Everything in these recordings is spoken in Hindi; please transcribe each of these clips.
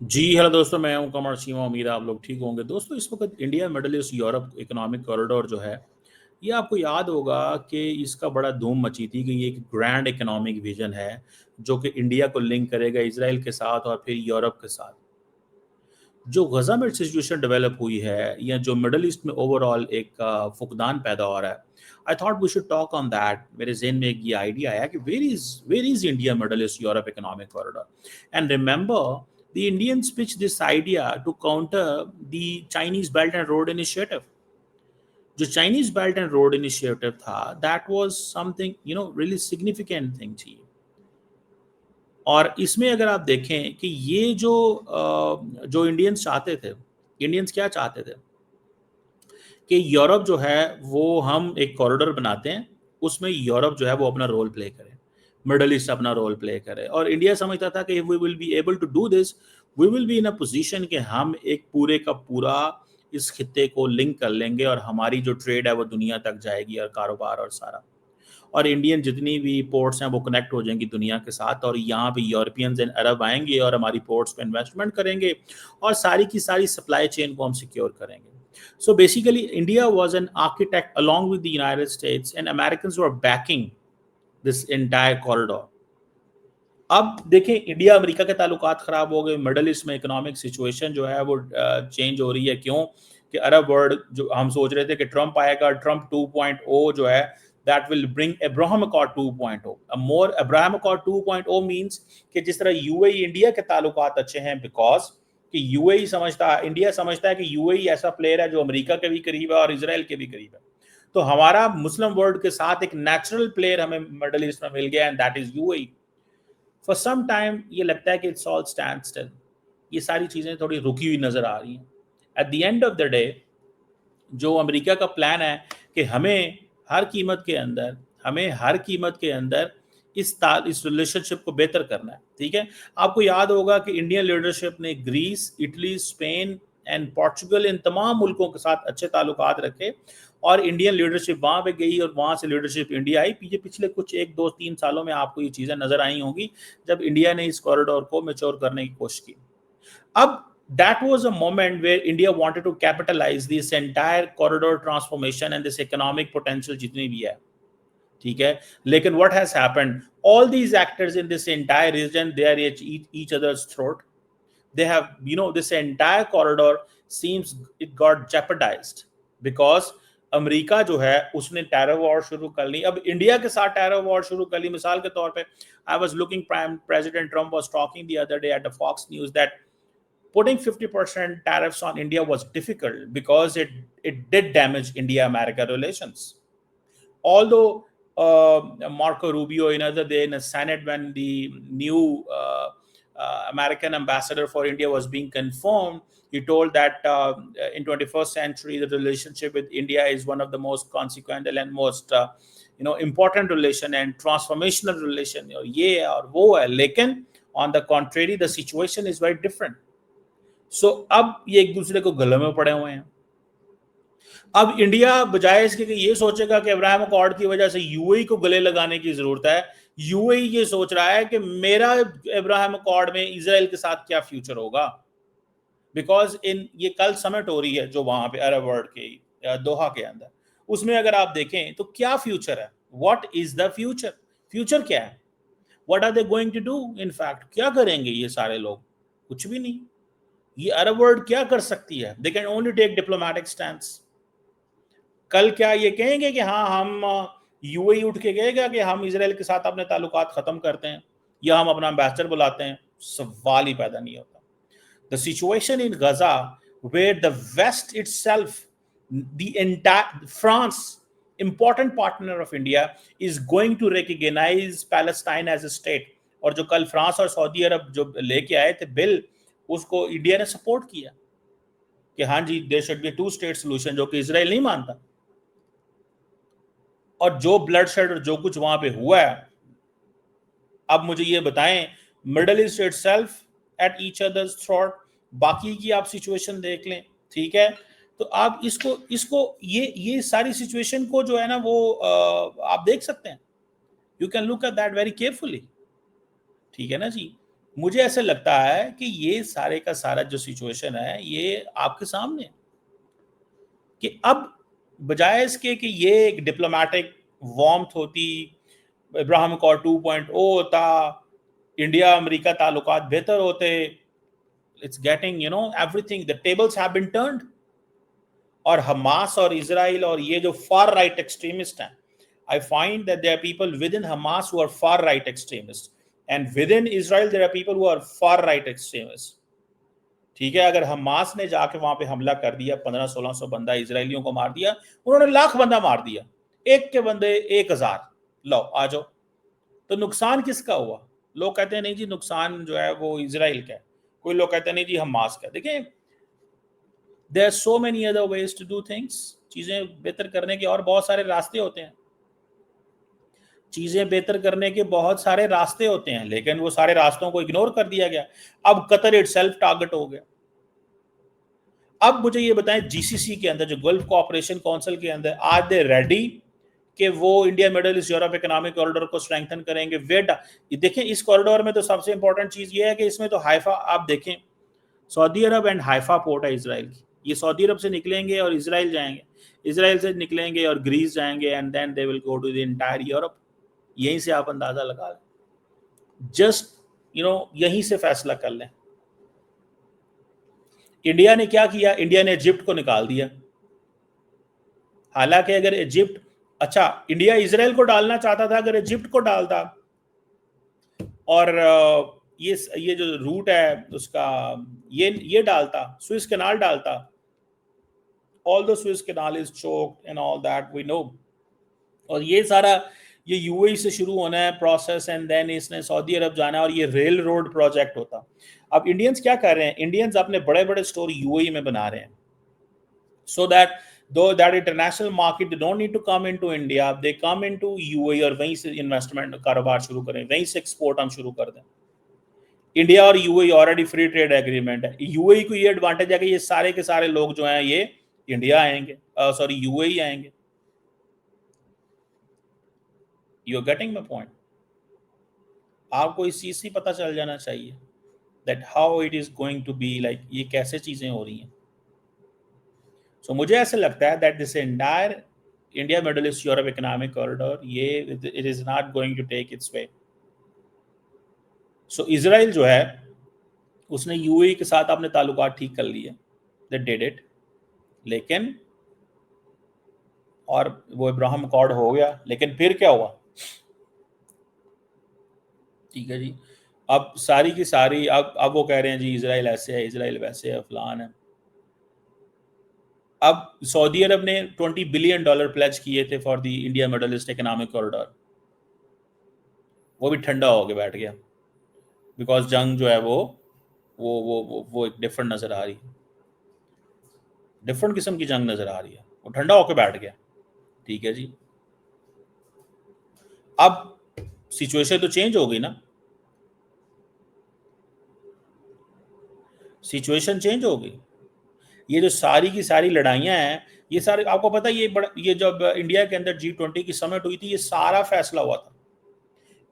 जी हेलो दोस्तों, मैं हूं कमर सीमा। उम्मीद है आप लोग ठीक होंगे। दोस्तों, इस वक्त India Middle East Europe economic corridor जो है, ये आपको याद होगा कि इसका बड़ा धूम मची थी कि ये एक ग्रैंड इकोनॉमिक विजन है जो कि इंडिया को लिंक करेगा इसराइल के साथ और फिर यूरोप के साथ। जो गजा में सिचुएशन डेवलप हुई है या जो मिडल ईस्ट में ओवरऑल एक फुकदान पैदा हो रहा है, I thought we should talk on that. मेरे जहन में एक ये आइडिया आया कि where is India Middle East Europe economic corridor. And remember, the Indians pitched this idea to counter the Chinese Belt and Road Initiative. जो Chinese Belt and Road Initiative था, that was something really significant thing थी। और इसमें अगर आप देखें कि ये जो इंडियंस चाहते थे, इंडियंस क्या चाहते थे कि यूरोप जो है वो हम एक कॉरिडोर बनाते हैं, उसमें यूरोप जो है वो अपना रोल प्ले करे, मिडल ईस्ट अपना रोल प्ले करे। और इंडिया समझता था कि we will be able to do this, we will be in a position कि हम एक पूरे का पूरा इस खित्ते को लिंक कर लेंगे और हमारी जो ट्रेड है वो दुनिया तक जाएगी और कारोबार और सारा। और इंडियन जितनी भी पोर्ट्स हैं वो कनेक्ट हो जाएंगी दुनिया के साथ, और यहाँ पे यूरोपियंस एंड अरब आएंगे और हमारी पोर्ट्स पे इन्वेस्टमेंट करेंगे और सारी की सारी सप्लाई चेन को हम सिक्योर करेंगे। So basically, India was an architect along with the United States, and Americans were backing this entire corridor. अब देखें, इंडिया अमेरिका के ताल्लुकात खराब हो गए, मिडल ईस्ट में इकोनॉमिक सिचुएशन जो है वो चेंज हो रही है। क्यों? कि अरब वर्ल्ड, जो हम सोच रहे थे कि ट्रंप आएगा, ट्रंप 2.0 जो है, that will bring Abraham accord 2.0। More Abraham accord 2.0 means कि जिस तरह यूएई इंडिया के ताल्लुकात अच्छे हैं, बिकॉज कि यूएई समझता, इंडिया समझता है कि यूएई ऐसा प्लेयर है जो अमेरिका के भी करीब है और इसराइल के भी करीब है। तो हमारा मुस्लिम वर्ल्ड के साथ एक नेचुरल प्लेयर हमें मिडल ईस्ट में मिल गया, and that is UAE. For some time ये लगता है कि इट्स ऑल स्टैंड स्टिल, ये सारी चीजें थोड़ी रुकी हुई नजर आ रही हैं। At the end of the day, जो अमेरिका का प्लान है कि हमें हर कीमत के अंदर इस रिलेशनशिप को बेहतर करना है। ठीक है, आपको याद होगा कि इंडियन लीडरशिप ने Greece, Italy, Spain and Portugal, इन तमाम मुल्कों के साथ अच्छे ताल्लुकात रखे, और इंडियन लीडरशिप वहां पे गई और वहां से लीडरशिप इंडिया आई। पिछले कुछ 1 2 3 सालों में आपको ये चीजें नजर आई होंगी जब इंडिया ने इस कॉरिडोर को मेच्योर करने की कोशिश की। अब that was a moment where India wanted to capitalize this entire corridor transformation and this economic potential जितनी भी है। ठीक है, लेकिन what has happened, all these actors in this entire region, they are each other's throat. They have, this entire corridor seems it got jeopardized because America जो है उसने टेरर वॉर शुरू कर ली। अब इंडिया के साथ टेरर वॉर शुरू कर ली। मिसाल के तौर पे, I was looking, prime president Trump was talking the other day at the Fox News that putting 50% tariffs on India was difficult because it did damage India-America relations. Although Marco Rubio, another day in the Senate, when the new American ambassador for India was being confirmed, he told that in 21st century, the relationship with India is one of the most consequential and most important relation and transformational relation. ये और वो है, लेकिन on the contrary, the situation is very different. अब ये एक दूसरे को गले में पड़े हुए हैं। अब इंडिया बजाय इसके कि ये सोचेगा कि अब्राहम अकॉर्ड की वजह से यूएई को गले लगाने की जरूरत है, यूएई ये सोच रहा है कि मेरा अब्राहम अकॉर्ड में इजराइल के साथ क्या फ्यूचर होगा। बिकॉज ये कल समिट हो रही है जो वहां पे अरब वर्ल्ड के दोहा के अंदर, उसमें अगर आप देखें तो क्या फ्यूचर है, what is the future, future क्या है, what are they going to do, in fact क्या करेंगे ये सारे लोग? कुछ भी नहीं। ये अरब वर्ल्ड क्या कर सकती है? They can only take diplomatic stand. कल क्या ये कहेंगे कि हाँ हम यूएई उठ के कहेगा कि हम इजराइल के साथ अपने ताल्लुकात खत्म करते हैं या हम अपना एम्बेसडर बुलाते हैं? सवाल ही पैदा नहीं होता। The situation in Gaza where the West itself, the entire France, important partner of India, is going to recognise Palestine as a state. और जो कल फ्रांस और सऊदी अरब जो लेके आए थे बिल, उसको इंडिया ने सपोर्ट किया कि हाँ जी, there should be 2 state solution, जो कि इजराइल नहीं मानता। और जो ब्लड शेड और जो कुछ वहां पे हुआ है, अब मुझे ये बताएं, middle east itself at each others throat, बाकी की आप सिचुएशन देख लें। ठीक है, तो आप इसको इसको ये सारी सिचुएशन को जो है ना वो आप देख सकते हैं। You can look at that very carefully. ठीक है ना जी। मुझे ऐसे लगता है कि ये सारे का सारा जो सिचुएशन है ये आपके सामने है कि अब बजाय इसके कि ये एक डिप्लोमेटिक वार्मथ होती, इब्राहिम अकॉर्ड 2.0 होता, इंडिया अमेरिका ताल्लुकात बेहतर होते, it's getting everything, the tables have been turned. और हमास और इजराइल और ये जो फार राइट एक्सट्रीमिस्ट हैं, I find that there are people within Hamas who are far right extremists, and within Israel there are people who are far right extremists. ठीक है, अगर हमास ने जाके वहां पे हमला कर दिया, 1500-1600 बंदा इजरायलियों को मार दिया, उन्होंने लाख बंदा मार दिया, एक के बंदे 1000, लो आ जाओ, तो नुकसान किसका हुआ? लोग कहते हैं नहीं जी नुकसान जो है वो इजराइल का है, कोई लोग कहते हैं नहीं जी हमास का। देखिए, there are so many other ways to do things, चीजें बेहतर करने के और बहुत सारे रास्ते होते हैं, चीजें बेहतर करने के बहुत सारे रास्ते होते हैं, लेकिन वो सारे रास्तों को इग्नोर कर दिया गया। अब कतर इटसेल्फ टारगेट हो गया। अब मुझे ये बताएं, जीसीसी के अंदर, जो गल्फ कोऑपरेशन काउंसिल के अंदर, आर दे रेडी कि वो India Middle East Europe economic corridor को स्ट्रेंथन करेंगे? देखें, इस कॉरिडोर में तो सबसे इंपॉर्टेंट चीज ये है कि इसमें तो हाइफा, आप देखें Saudi Arab and Haifa port है इसराइल की, ये सऊदी अरब से निकलेंगे और इसराइल जाएंगे, इसराइल से निकलेंगे और ग्रीस जाएंगे, and then they will go to the entire Europe. यहीं से आप अंदाजा लगा लें, जस्ट यहीं से फैसला कर लें। इंडिया ने क्या किया? इंडिया ने इजिप्ट को निकाल दिया। हालांकि अगर इजिप्ट, अच्छा इंडिया इजराइल को डालना चाहता था, अगर इजिप्ट को डालता और ये जो रूट है उसका, ये डालता, स्विस कैनाल डालता, all the Suez canal is choked and all that we know, और ये सारा ये यूएई से शुरू होना है प्रोसेस, एंड देन इसने सऊदी अरब जाना है, और ये रेल रोड प्रोजेक्ट होता। अब इंडियंस क्या कर रहे हैं? इंडियंस अपने बड़े बड़े स्टोर यूएई में बना रहे हैं, so that though that international market, they don't need to come into India, they come into UAE और वहीं से इन्वेस्टमेंट कारोबार शुरू करें, वहीं से एक्सपोर्ट हम शुरू कर दें। इंडिया और UAE already free trade agreement है, यूएई को ये एडवांटेज है कि ये सारे के सारे लोग जो हैं ये इंडिया आएंगे, सॉरी यूएई आएंगे। You are getting my point? आपको इस चीज से पता चल जाना चाहिए that how it is going to be, like ये कैसे चीजें हो रही हैं। सो मुझे ऐसा लगता है that this entire India Middle East Europe economic corridor, ये it is not going to take its way. So Israel जो है उसने यूएई के साथ अपने ताल्लुकात ठीक कर लिए, दे डिड इट, लेकिन और वो इब्राहिम अकॉर्ड हो गया, लेकिन फिर क्या हुआ? ठीक है जी, अब सारी की सारी, अब वो कह रहे हैं जी इजराइल ऐसे है, इजराइल वैसे है, फलान है। अब सऊदी अरब ने $20 बिलियन प्लेज किए थे for the India Middle east economic corridor, वो भी ठंडा होके बैठ गया, बिकॉज जंग जो है वो एक डिफरेंट नजर आ रही है, डिफरेंट किस्म की जंग नजर आ रही है, वो ठंडा होके बैठ गया। ठीक है जी, अब सिचुएशन तो चेंज हो गई ना, सिचुएशन चेंज हो गई। ये जो सारी की सारी लड़ाइयां हैं, ये सारे आपको पता है, ये जब इंडिया के अंदर G20 की समिट हुई थी, ये सारा फैसला हुआ था।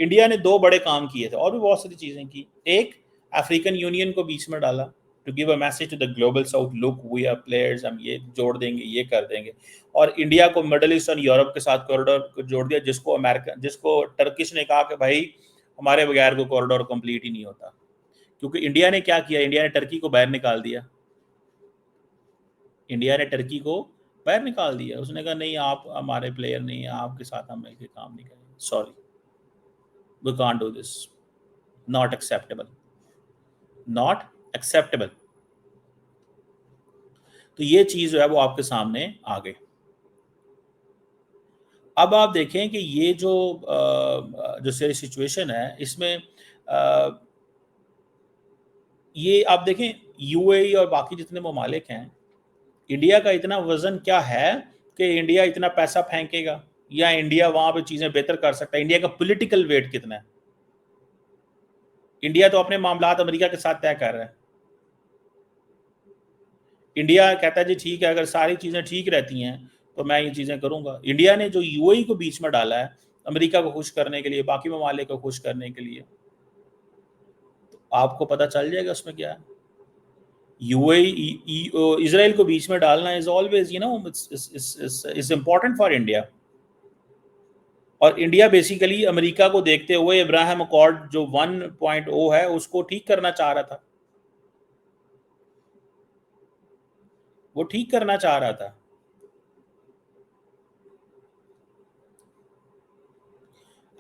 इंडिया ने 2 बड़े काम किए थे, और भी बहुत सारी चीजें की। एक, अफ्रीकन यूनियन को बीच में डाला to give a message to the Global South, look we are players, हम ये जोड़ देंगे, ये कर देंगे। और इंडिया को मिडल ईस्ट और यूरोप के साथ कॉरिडोर को जोड़ दिया, जिसको टर्किश ने कहा कि भाई हमारे बगैर को कॉरिडोर कंप्लीट ही नहीं होता। क्योंकि इंडिया ने क्या किया? इंडिया ने टर्की को बाहर निकाल दिया, इंडिया ने टर्की को बाहर निकाल दिया। उसने कहा नहीं, आप हमारे प्लेयर नहीं है, आपके साथ हम मिलकर काम नहीं करेंगे, sorry, we can't do this, not acceptable, not acceptable. तो ये चीज जो है वो आपके सामने आ गई। अब आप देखें कि ये जो सारी सिचुएशन है, इसमें ये आप देखें यूएई और बाकी जितने ममालिक हैं, इंडिया का इतना वजन क्या है कि इंडिया इतना पैसा फेंकेगा, या इंडिया वहां पे चीजें बेहतर कर सकता है? इंडिया का पॉलिटिकल वेट कितना है? इंडिया तो अपने मामलात अमेरिका के साथ तय कर रहा है। इंडिया कहता है जी ठीक है, अगर सारी चीजें ठीक रहती हैं तो मैं ये चीजें करूंगा। इंडिया ने जो यूएई को बीच में डाला है अमेरिका को खुश करने के लिए, बाकी ममालिक को खुश करने के लिए, आपको पता चल जाएगा उसमें क्या है। यूएई इसराइल को बीच में डालना is always is important for India. और इंडिया बेसिकली अमेरिका को देखते हुए इब्राहिम अकॉर्ड जो 1.0 है उसको ठीक करना चाह रहा था, वो ठीक करना चाह रहा था।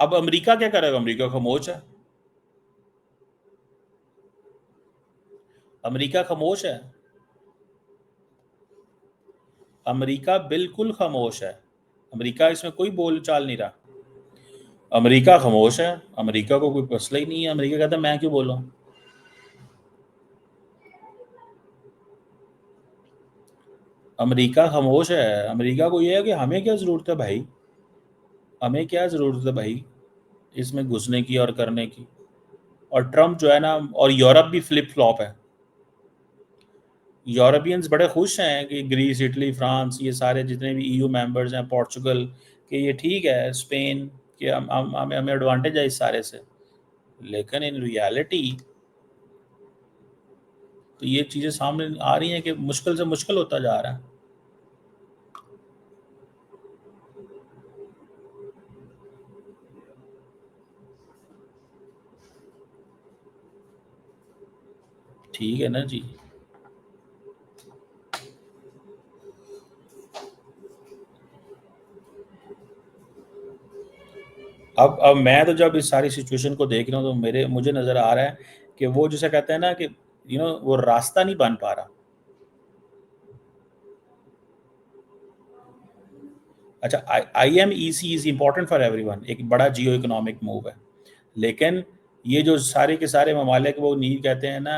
अब अमेरिका क्या करेगा? अमेरिका खामोश है, अमेरिका खामोश है, अमेरिका बिल्कुल खामोश है। अमेरिका इसमें कोई बोल चाल नहीं रहा। अमेरिका खामोश है, अमेरिका को कोई मसला ही नहीं है। अमेरिका कहता है मैं क्यों बोलूं। अमेरिका खामोश है। अमेरिका को ये है कि हमें क्या ज़रूरत है भाई, हमें क्या ज़रूरत है भाई इसमें घुसने की और करने की। और ट्रम्प जो है ना, और यूरोप भी फ्लिप फ्लॉप है। यूरोपियंस बड़े खुश हैं कि ग्रीस, इटली, फ्रांस, ये सारे जितने भी ईयू मेंबर्स हैं, पोर्चुगल, कि ये ठीक है, स्पेन, कि हमें हमें एडवांटेज है इस सारे से। लेकिन इन रियलिटी तो ये चीज़ें सामने आ रही हैं कि मुश्किल से मुश्किल होता जा रहा है। ठीक है ना जी। अब मैं तो जब इस सारी सिचुएशन को देख रहा हूँ तो मेरे मुझे नज़र आ रहा है कि वो जैसे कहते हैं ना कि वो रास्ता नहीं बन पा रहा। अच्छा, IMEC is important for everyone, एक बड़ा जियो इकोनॉमिक मूव है। लेकिन ये जो सारे के सारे ममालिक वो नहीं कहते हैं ना,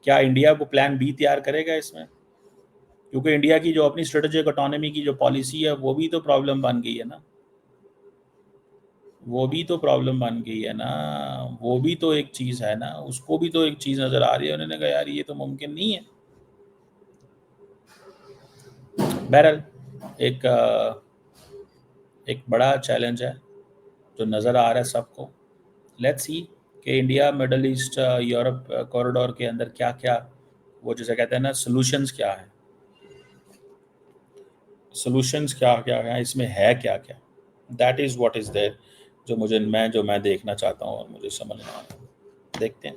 क्या इंडिया को प्लान बी तैयार करेगा इसमें? क्योंकि इंडिया की जो अपनी स्ट्रेटेजिक ऑटोनॉमी की जो पॉलिसी है वो भी तो प्रॉब्लम बन गई है ना, वो भी तो प्रॉब्लम बन गई है ना, वो भी तो एक चीज़ है ना, उसको भी तो एक चीज़ नज़र आ रही है। उन्होंने कहा यार ये तो मुमकिन नहीं है। बहरहाल एक एक बड़ा चैलेंज है जो नज़र आ रहा है सबको। लेट्स सी कि India Middle East Europe corridor के अंदर क्या क्या, वो जैसे कहते हैं ना, सोल्यूशंस क्या है, सोल्यूशंस क्या क्या है इसमें, है क्या क्या। That is what is there, जो मैं देखना चाहता हूँ और मुझे समझ में आ रहा है। देखते हैं।